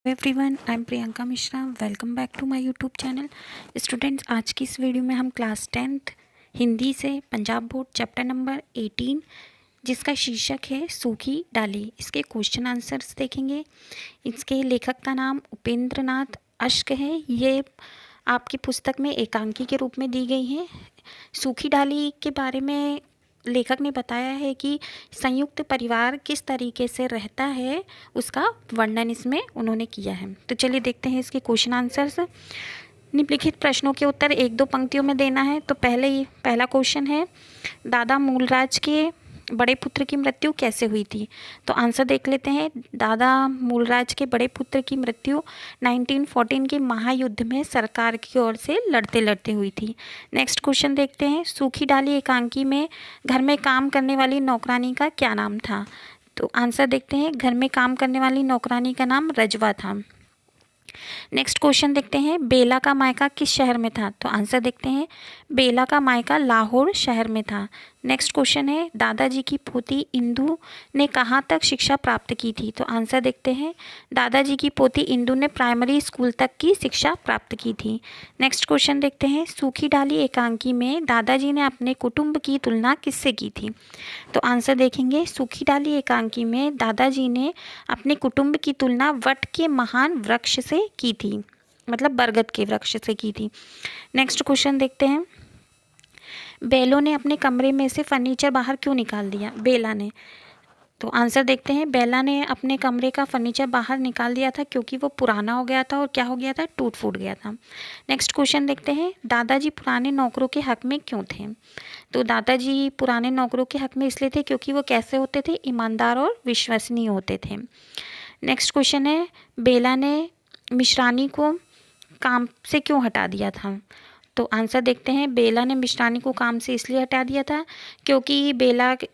Everyone, I am Priyanka Mishra. Welcome back to my YouTube channel. Students, आज की इस video में हम क्लास 10th हिंदी से पंजाब बोर्ड चैप्टर नंबर 18 जिसका शीर्षक है सूखी डाली, इसके क्वेश्चन आंसर्स देखेंगे। इसके लेखक का नाम उपेंद्र नाथ अश्क है। ये आपकी पुस्तक में एकांकी के रूप में दी गई है। सूखी डाली के बारे में लेखक ने बताया है कि संयुक्त परिवार किस तरीके से रहता है, उसका वर्णन इसमें उन्होंने किया है। तो चलिए देखते हैं इसके क्वेश्चन आंसर्स। निम्नलिखित प्रश्नों के उत्तर एक दो पंक्तियों में देना है। तो पहला क्वेश्चन है, दादा मूलराज के बड़े पुत्र की मृत्यु कैसे हुई थी? तो आंसर देख लेते हैं। दादा मूलराज के बड़े पुत्र की मृत्यु 1914 के महायुद्ध में सरकार की ओर से लड़ते लड़ते हुई थी। नेक्स्ट क्वेश्चन देखते हैं, सूखी डाली एकांकी में घर में काम करने वाली नौकरानी का क्या नाम था? तो आंसर देखते हैं, घर में काम करने वाली नौकरानी का नाम रजवा था। नेक्स्ट क्वेश्चन देखते हैं, बेला का मायका किस शहर में था? तो आंसर देखते हैं, बेला का मायका लाहौर शहर में था। नेक्स्ट क्वेश्चन है, दादाजी की पोती इंदु ने कहाँ तक शिक्षा प्राप्त की थी? तो आंसर देखते हैं, दादाजी की पोती इंदु ने प्राइमरी स्कूल तक की शिक्षा प्राप्त की थी। नेक्स्ट क्वेश्चन देखते हैं, सूखी डाली एकांकी में दादाजी ने अपने कुटुंब की तुलना किससे की थी? तो आंसर देखेंगे, सूखी डाली एकांकी में दादाजी ने अपने कुटुंब की तुलना वट के महान वृक्ष से की थी, मतलब बरगद के वृक्ष से की थी। नेक्स्ट क्वेश्चन देखते हैं, बेलों ने अपने कमरे में से फर्नीचर बाहर क्यों निकाल दिया? बेला ने। तो आंसर देखते हैं, बेला ने अपने कमरे का फर्नीचर बाहर निकाल दिया था क्योंकि वो पुराना हो गया था और क्या हो गया था, टूट फूट गया था। नेक्स्ट क्वेश्चन देखते हैं, दादाजी पुराने नौकरों के हक में क्यों थे? तो दादाजी पुराने नौकरों के हक में इसलिए थे क्योंकि वो कैसे होते थे, ईमानदार और विश्वसनीय होते थे। नेक्स्ट क्वेश्चन है, बेला ने मिश्रानी को काम से क्यों हटा दिया था? तो आंसर देखते हैं, बेला ने मिश्रानी को काम से इसलिए हटा दिया था क्योंकि बेला के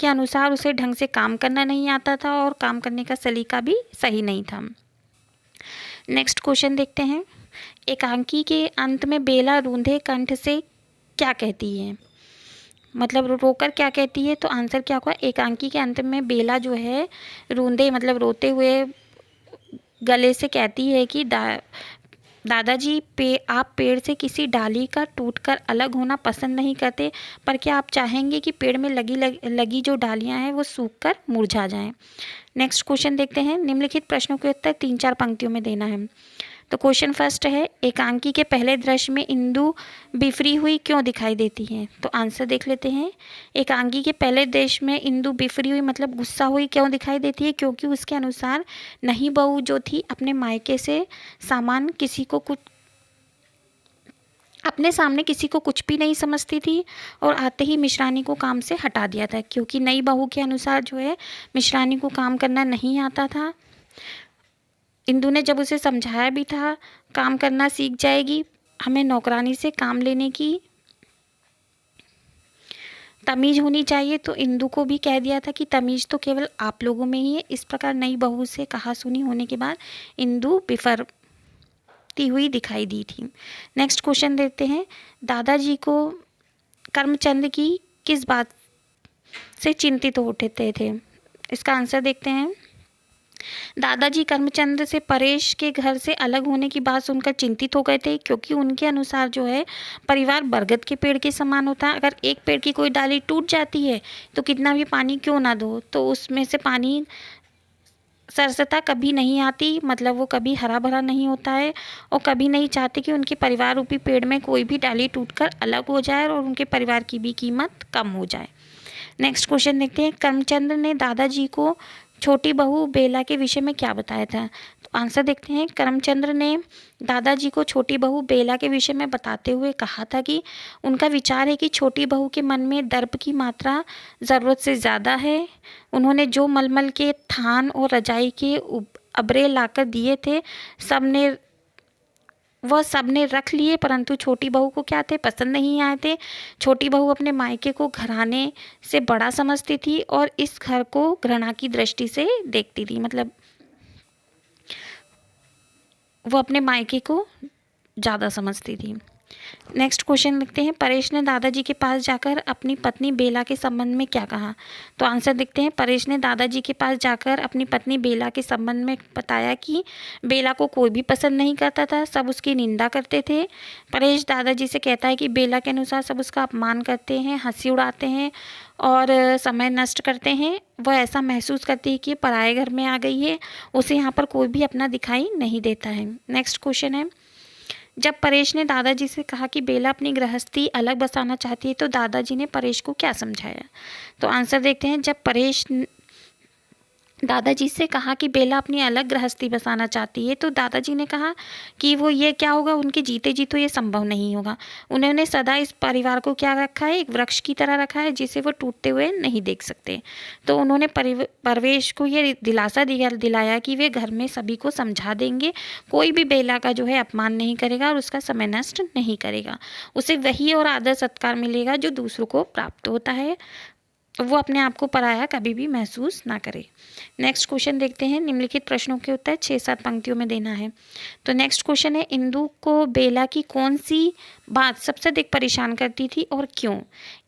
अनुसार उसे ढंग से काम करना नहीं आता था और काम करने का सलीका भी सही नहीं था। नेक्स्ट क्वेश्चन देखते हैं, एकांकी के अंत में बेला रूंधे कंठ से क्या कहती है? मतलब रोकर क्या कहती है? तो आंसर क्या होगा, एकांकी के अंत में बेला जो है रूंधे मतलब रोते हुए गले से कहती है कि दादाजी आप पेड़ से किसी डाली का टूटकर अलग होना पसंद नहीं करते, पर क्या आप चाहेंगे कि पेड़ में लगी जो डालियां हैं वो सूखकर मुरझा जाएं? नेक्स्ट क्वेश्चन देखते हैं, निम्नलिखित प्रश्नों के उत्तर 3-4 पंक्तियों में देना है। तो क्वेश्चन फर्स्ट है, एकांकी के पहले दृश्य में इंदु बिफरी हुई क्यों दिखाई देती है? तो आंसर देख लेते हैं, एकांकी के पहले दृश्य में इंदु बिफरी हुई मतलब गुस्सा हुई क्यों दिखाई देती है? क्योंकि उसके अनुसार नई बहू जो थी अपने मायके से सामान किसी को कुछ अपने सामने किसी को कुछ भी नहीं समझती थी और आते ही मिश्रानी को काम से हटा दिया था, क्योंकि नई बहू के अनुसार जो है मिश्रानी को काम करना नहीं आता था। इंदु ने जब उसे समझाया भी था, काम करना सीख जाएगी, हमें नौकरानी से काम लेने की तमीज़ होनी चाहिए, तो इंदु को भी कह दिया था कि तमीज़ तो केवल आप लोगों में ही है। इस प्रकार नई बहू से कहा सुनी होने के बाद इंदु बिफरती हुई दिखाई दी थी। नेक्स्ट क्वेश्चन देते हैं, दादाजी को करमचंद की किस बात से चिंतित होते थे? इसका आंसर देखते हैं, दादाजी करमचंद से परेश के घर से अलग होने की बात सुनकर चिंतित हो गए थे, क्योंकि उनके अनुसार जो है परिवार बरगद के पेड़ के समान होता है। अगर एक पेड़ की कोई डाली टूट जाती है तो कितना भी पानी क्यों ना दो तो उसमें से पानी सरसता कभी नहीं आती, मतलब वो कभी हरा भरा नहीं होता है और कभी नहीं चाहते कि उनके परिवार रूपी पेड़ में कोई भी डाली टूटकर अलग हो जाए और उनके परिवार की भी कीमत कम हो जाए। नेक्स्ट क्वेश्चन देखते हैं, करमचंद ने दादाजी को छोटी बहू बेला के विषय में क्या बताया था? तो आंसर देखते हैं, करमचंद्र ने दादाजी को छोटी बहू बेला के विषय में बताते हुए कहा था कि उनका विचार है कि छोटी बहू के मन में दर्प की मात्रा ज़रूरत से ज़्यादा है। उन्होंने जो मलमल के थान और रजाई के अबरे लाकर दिए थे सबने रख लिए, परंतु छोटी बहू को क्या थे, पसंद नहीं आए थे। छोटी बहू अपने मायके को घराने से बड़ा समझती थी और इस घर को घृणा की दृष्टि से देखती थी, मतलब वो अपने मायके को ज़्यादा समझती थी। नेक्स्ट क्वेश्चन लिखते हैं, परेश ने दादाजी के पास जाकर अपनी पत्नी बेला के संबंध में क्या कहा। तो आंसर देखते हैं, परेश ने दादाजी के पास जाकर अपनी पत्नी बेला के संबंध में बताया कि बेला को कोई भी पसंद नहीं करता था, सब उसकी निंदा करते थे। परेश दादाजी से कहता है कि बेला के अनुसार सब उसका अपमान करते हैं, हंसी उड़ाते हैं और समय नष्ट करते हैं। वह ऐसा महसूस करती है कि पराए घर में आ गई है, उसे यहाँ पर कोई भी अपना दिखाई नहीं देता है। नेक्स्ट क्वेश्चन है, जब परेश ने दादाजी से कहा कि बेला अपनी गृहस्थी अलग बसाना चाहती है तो दादाजी ने परेश को क्या समझाया। तो आंसर देखते हैं, जब परेश दादाजी से कहा कि बेला अपनी अलग गृहस्थी बसाना चाहती है तो दादाजी ने कहा कि वो ये क्या होगा, उनके जीते जी तो ये संभव नहीं होगा। उन्होंने सदा इस परिवार को क्या रखा है, एक वृक्ष की तरह रखा है जिसे वो टूटते हुए नहीं देख सकते। तो उन्होंने परवेश को ये दिलासा दिलाया कि वे घर में सभी को समझा देंगे, कोई भी बेला का जो है अपमान नहीं करेगा और उसका समय नष्ट नहीं करेगा, उसे वही और आदर सत्कार मिलेगा जो दूसरों को प्राप्त होता है, वो अपने आप को पराया कभी भी महसूस ना करे। नेक्स्ट क्वेश्चन देखते हैं, निम्नलिखित प्रश्नों के उत्तर 6-7 पंक्तियों में देना है। तो नेक्स्ट क्वेश्चन है, इंदु को बेला की कौन सी बात सबसे अधिक परेशान करती थी और क्यों।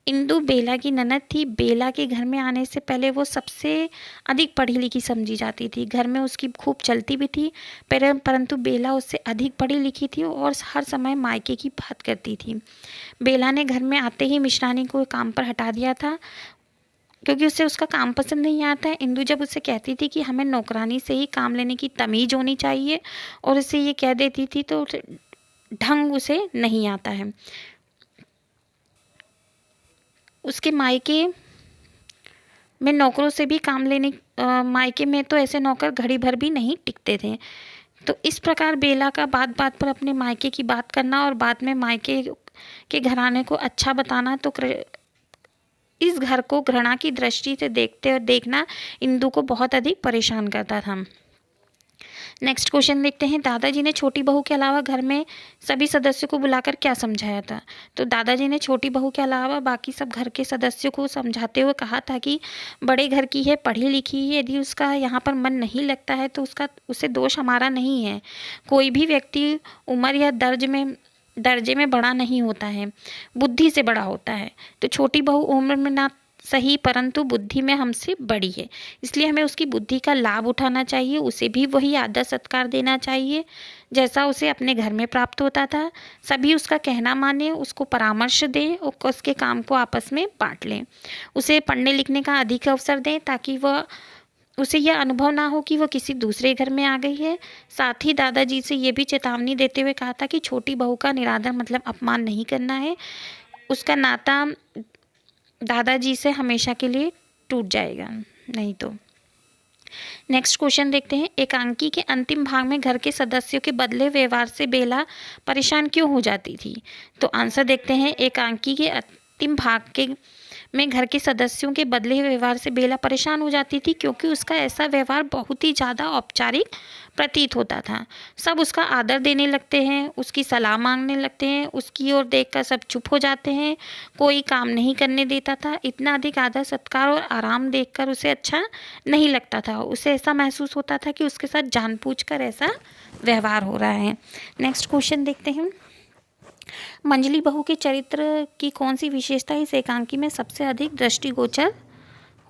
इंदु बेला की ननद थी, बेला के घर में आने से पहले वो सबसे अधिक पढ़ी लिखी समझी जाती थी, घर में उसकी खूब चलती भी थी, परंतु बेला उससे अधिक पढ़ी लिखी थी और हर समय मायके की बात करती थी। बेला ने घर में आते ही मिश्रानी को काम पर हटा दिया था क्योंकि उसे उसका काम पसंद नहीं आता है। इंदु जब उससे कहती थी कि हमें नौकरानी से ही काम लेने की तमीज़ होनी चाहिए और उसे ये कह देती थी तो ढंग उसे नहीं आता है। उसके मायके में नौकरों से भी काम लेने मायके में तो ऐसे नौकर घड़ी भर भी नहीं टिकते थे। तो इस प्रकार बेला का बात बात पर अपने मायके की बात करना और बाद में मायके के घराने को अच्छा बताना, तो इस घर को घृणा की दृष्टि से देखते और देखना इंदु को बहुत अधिक परेशान करता था। नेक्स्ट क्वेश्चन देखते हैं, दादाजी ने छोटी बहू के अलावा घर में सभी सदस्यों को बुलाकर क्या समझाया था। तो दादाजी ने छोटी बहू के अलावा बाकी सब घर के सदस्यों को समझाते हुए कहा था कि बड़े घर की है, पढ़ी लिखी है, यदि उसका यहाँ पर मन नहीं लगता है तो उसे दोष हमारा नहीं है। कोई भी व्यक्ति उम्र या दर्जे में बड़ा नहीं होता है, बुद्धि से बड़ा होता है। तो छोटी बहू उम्र में ना सही परंतु बुद्धि में हमसे बड़ी है, इसलिए हमें उसकी बुद्धि का लाभ उठाना चाहिए, उसे भी वही आदर सत्कार देना चाहिए जैसा उसे अपने घर में प्राप्त होता था। सभी उसका कहना माने, उसको परामर्श दें और उसके काम को आपस में बांट लें। उसे पढ़ने लिखने का अधिक अवसर दें ताकि उसे यह अनुभव ना हो कि वो किसी दूसरे घर में आ गई है। साथ ही दादाजी से ये भी चेतावनी देते हुए कहा था कि छोटी बहू का निरादर मतलब अपमान नहीं करना है, उसका नाता दादाजी से हमेशा के लिए टूट जाएगा नहीं तो। नेक्स्ट क्वेश्चन देखते हैं, एकांकी के अंतिम भाग में घर के सदस्यों के बदले व्यवहार से बेला परेशान क्यों हो जाती थी। तो आंसर देखते हैं, एकांकी के अंतिम भाग में घर के सदस्यों के बदले व्यवहार से बेला परेशान हो जाती थी क्योंकि उसका ऐसा व्यवहार बहुत ही ज़्यादा औपचारिक प्रतीत होता था। सब उसका आदर देने लगते हैं, उसकी सलाह मांगने लगते हैं, उसकी ओर देखकर सब चुप हो जाते हैं, कोई काम नहीं करने देता था। इतना अधिक आदर सत्कार और आराम देखकर उसे अच्छा नहीं लगता था, उसे ऐसा महसूस होता था कि उसके साथ जानबूझकर ऐसा व्यवहार हो रहा है। नेक्स्ट क्वेश्चन देखते हैं, मंजली बहू के चरित्र की कौन सी विशेषता इस एकांकी में सबसे अधिक दृष्टिगोचर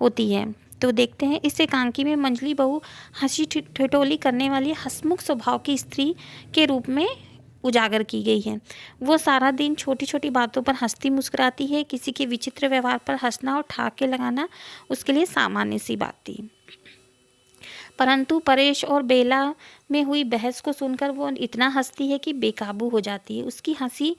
होती है। तो देखते हैं, इस एकांकी में मंजली बहू हंसी ठिठोली करने वाली हंसमुख स्वभाव की स्त्री के रूप में उजागर की गई है। वो सारा दिन छोटी छोटी बातों पर हंसती मुस्कुराती है, किसी के विचित्र व्यवहार पर हंसना और ठहाके लगाना उसके लिए सामान्य सी बात थी। परंतु परेश और बेला में हुई बहस को सुनकर वो इतना हंसती है कि बेकाबू हो जाती है। उसकी हंसी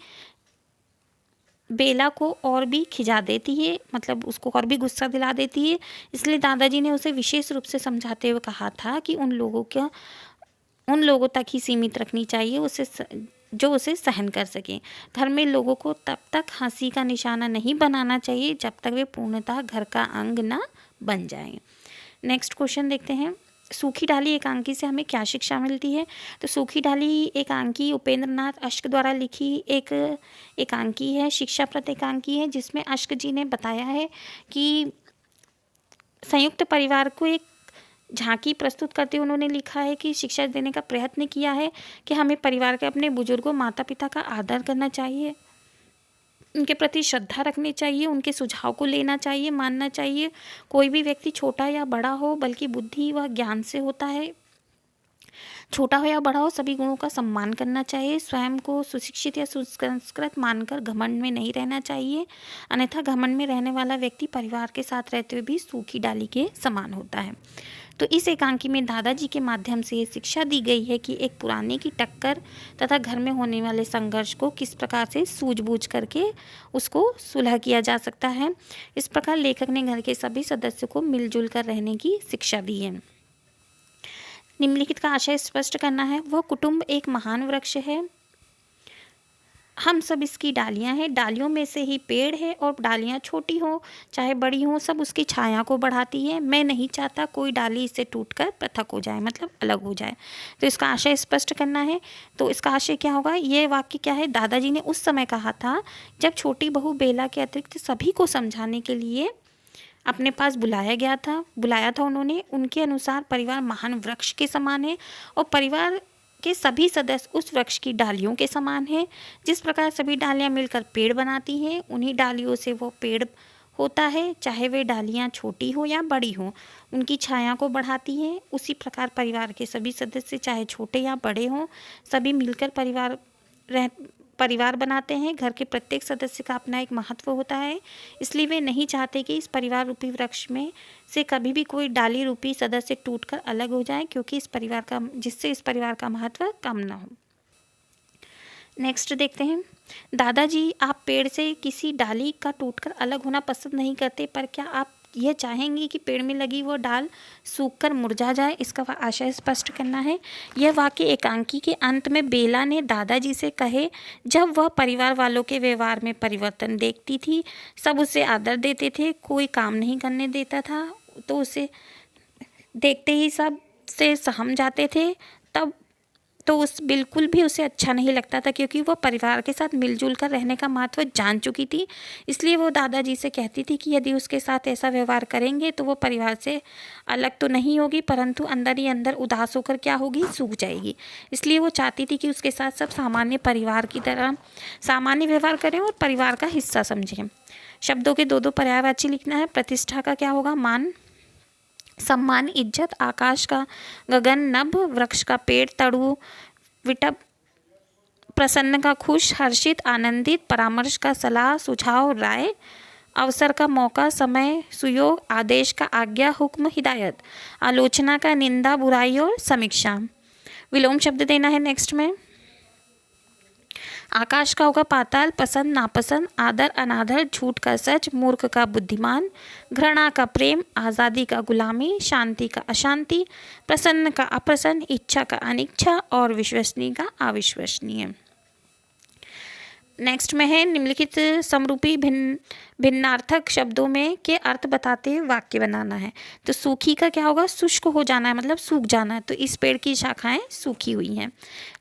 बेला को और भी खिजा देती है, मतलब उसको और भी गुस्सा दिला देती है। इसलिए दादाजी ने उसे विशेष रूप से समझाते हुए कहा था कि उन लोगों तक ही सीमित रखनी चाहिए जो उसे सहन कर सकें। घर में लोगों को तब तक हंसी का निशाना नहीं बनाना चाहिए जब तक वे पूर्णतः घर का अंग न बन जाएं। नेक्स्ट क्वेश्चन देखते हैं, सूखी डाली एकांकी से हमें क्या शिक्षा मिलती है। तो सूखी डाली एकांकी उपेंद्र नाथ अश्क द्वारा लिखी एक एकांकी है, शिक्षाप्रद एकांकी है, जिसमें अश्क जी ने बताया है कि संयुक्त परिवार को एक झांकी प्रस्तुत करते हुए उन्होंने लिखा है कि शिक्षा देने का प्रयत्न किया है कि हमें परिवार के अपने बुजुर्गों माता पिता का आदर करना चाहिए, उनके प्रति श्रद्धा रखनी चाहिए, उनके सुझाव को लेना चाहिए, मानना चाहिए। कोई भी व्यक्ति छोटा या बड़ा हो, बल्कि बुद्धि व ज्ञान से होता है। छोटा हो या बड़ा हो, सभी गुणों का सम्मान करना चाहिए। स्वयं को सुशिक्षित या सुसंस्कृत मानकर घमंड में नहीं रहना चाहिए, अन्यथा घमंड में रहने वाला व्यक्ति परिवार के साथ रहते हुए भी सूखी डाली के समान होता है। तो इस एकांकी में दादाजी के माध्यम से ये शिक्षा दी गई है कि एक पुराने की टक्कर तथा घर में होने वाले संघर्ष को किस प्रकार से सूझबूझ करके उसको सुलह किया जा सकता है। इस प्रकार लेखक ने घर के सभी सदस्यों को मिलजुल कर रहने की शिक्षा दी है। निम्नलिखित का आशय स्पष्ट करना है। वह कुटुंब एक महान वृक्ष है, हम सब इसकी डालियां हैं, डालियों में से ही पेड़ है और डालियां छोटी हो चाहे बड़ी हो, सब उसकी छाया को बढ़ाती है। मैं नहीं चाहता कोई डाली इससे टूटकर पृथक हो जाए, मतलब अलग हो जाए। तो इसका आशय स्पष्ट करना है। तो इसका आशय क्या होगा, ये वाक्य क्या है, दादाजी ने उस समय कहा था जब छोटी बहू बेला के अतिरिक्त सभी को समझाने के लिए अपने पास बुलाया था उन्होंने। उनके अनुसार परिवार महान वृक्ष के समान है और परिवार के सभी सदस्य उस वृक्ष की डालियों के समान हैं। जिस प्रकार सभी डालियां मिलकर पेड़ बनाती हैं, उन्हीं डालियों से वो पेड़ होता है, चाहे वे डालियां छोटी हो या बड़ी हो, उनकी छाया को बढ़ाती हैं। उसी प्रकार परिवार के सभी सदस्य चाहे छोटे या बड़े हों, सभी मिलकर परिवार बनाते हैं। घर के प्रत्येक सदस्य का अपना एक महत्व होता है, इसलिए वे नहीं चाहते कि इस परिवार रूपी वृक्ष में से कभी भी कोई डाली रूपी सदस्य टूटकर अलग हो जाए, क्योंकि जिससे इस परिवार का महत्व कम ना हो। नेक्स्ट देखते हैं। दादाजी, आप पेड़ से किसी डाली का टूटकर अलग होना पसंद नहीं करते, पर क्या आप यह चाहेंगी कि पेड़ में लगी वो डाल सूखकर मुरझा जाए? इसका आशय स्पष्ट करना है। यह वाक्य एकांकी के अंत में बेला ने दादाजी से कहे जब वह परिवार वालों के व्यवहार में परिवर्तन देखती थी। सब उसे आदर देते थे, कोई काम नहीं करने देता था तो उसे देखते ही सब से सहम जाते थे। तब तो बिल्कुल भी उसे अच्छा नहीं लगता था, क्योंकि वह परिवार के साथ मिलजुल कर रहने का महत्व जान चुकी थी। इसलिए वो दादाजी से कहती थी कि यदि उसके साथ ऐसा व्यवहार करेंगे तो वो परिवार से अलग तो नहीं होगी, परंतु अंदर ही अंदर उदास होकर क्या होगी, सूख जाएगी। इसलिए वो चाहती थी कि उसके साथ सब सामान्य परिवार की तरह सामान्य व्यवहार करें और परिवार का हिस्सा समझें। शब्दों के दो पर्यायवाची लिखना है। प्रतिष्ठा का क्या होगा, मान, सम्मान, इज्जत, आकाश का गगन, नभ, वृक्ष का पेड़, तड़ु, विटप, प्रसन्न का खुश, हर्षित, आनंदित, परामर्श का सलाह, सुझाव, राय, अवसर का मौका, समय, सुयोग, आदेश का आज्ञा, हुक्म, हिदायत, आलोचना का निंदा, बुराई और समीक्षा। विलोम शब्द देना है नेक्स्ट में। आकाश का होगा पाताल, पसंद नापसंद, आदर अनादर, झूठ का सच, मूर्ख का बुद्धिमान, घृणा का प्रेम, आज़ादी का गुलामी, शांति का अशांति, प्रसन्न का अप्रसन्न, इच्छा का अनिच्छा और विश्वसनीय का अविश्वसनीय। नेक्स्ट में है निम्नलिखित समरूपी भिन्नार्थक शब्दों में के अर्थ बताते हुए वाक्य बनाना है। तो सूखी का क्या होगा, शुष्क हो जाना है, मतलब सूख जाना है। तो इस पेड़ की शाखाएं सूखी हुई हैं।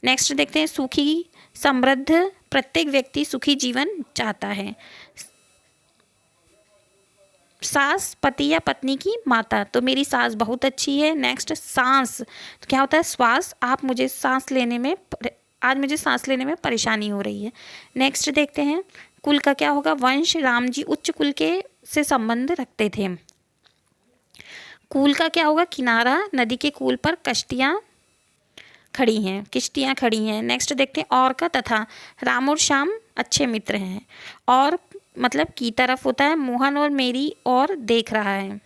नेक्स्ट देखते हैं। सूखी, समृद्ध, प्रत्येक व्यक्ति सुखी जीवन चाहता है। सास, पति या पत्नी की माता, तो मेरी सास बहुत अच्छी है। नेक्स्ट, सांस, तो क्या होता है, श्वास, आज मुझे सांस लेने में परेशानी हो रही है। नेक्स्ट देखते हैं। कुल का क्या होगा, वंश, राम जी उच्च कुल के से संबंध रखते थे। कुल का क्या होगा, किनारा, नदी के कुल पर किश्तियाँ खड़ी हैं। नेक्स्ट देखते हैं। और का तथा, राम और श्याम अच्छे मित्र हैं। और मतलब की तरफ होता है। मोहन मेरी ओर देख रहा है।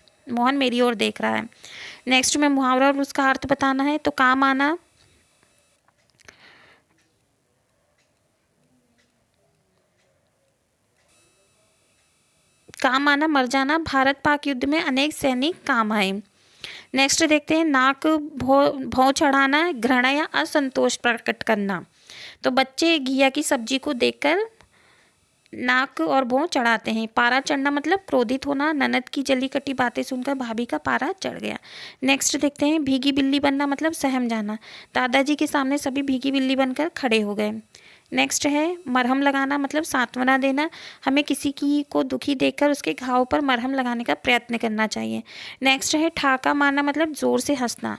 नेक्स्ट में मुहावरा और उसका अर्थ बताना है। तो काम आना मर जाना, भारत पाक युद्ध में अनेक सैनिक काम आए। नेक्स्ट देखते हैं। नाक, भौं चढ़ाना, घृणा या असंतोष प्रकट करना। तो बच्चे घिया की सब्जी को देखकर नाक और भौं चढ़ाते हैं। पारा चढ़ना मतलब क्रोधित होना, ननद की जली कटी बातें सुनकर भाभी का पारा चढ़ गया। नेक्स्ट देखते हैं। भीगी बिल्ली बनना मतलब सहम जाना, दादाजी के सामने सभी भीगी बिल्ली बनकर खड़े हो गए। नेक्स्ट है मरहम लगाना, मतलब सांत्वना देना। हमें किसी की को दुखी देखकर उसके घाव पर मरहम लगाने का प्रयत्न करना चाहिए। नेक्स्ट है ठहाका मारना, मतलब ज़ोर से हंसना।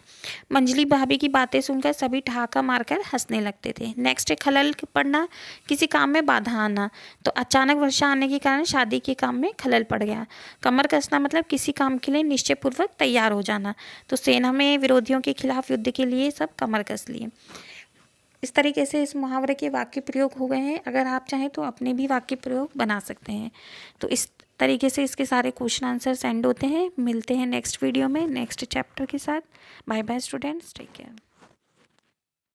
मंजली भाभी की बातें सुनकर सभी ठहाका मारकर हंसने लगते थे। नेक्स्ट है खलल पड़ना, किसी काम में बाधा आना। तो अचानक वर्षा आने के कारण शादी के काम में खलल पड़ गया। कमर कसना, मतलब किसी काम के लिए निश्चयपूर्वक तैयार हो जाना। तो सेना में विरोधियों के खिलाफ युद्ध के लिए सब कमर कस लिए। इस तरीके से इस मुहावरे के वाक्य प्रयोग हो गए हैं। अगर आप चाहें तो अपने भी वाक्य प्रयोग बना सकते हैं। तो इस तरीके से इसके सारे क्वेश्चन आंसर सेंड होते हैं। मिलते हैं नेक्स्ट वीडियो में नेक्स्ट चैप्टर के साथ। Bye bye students, take care.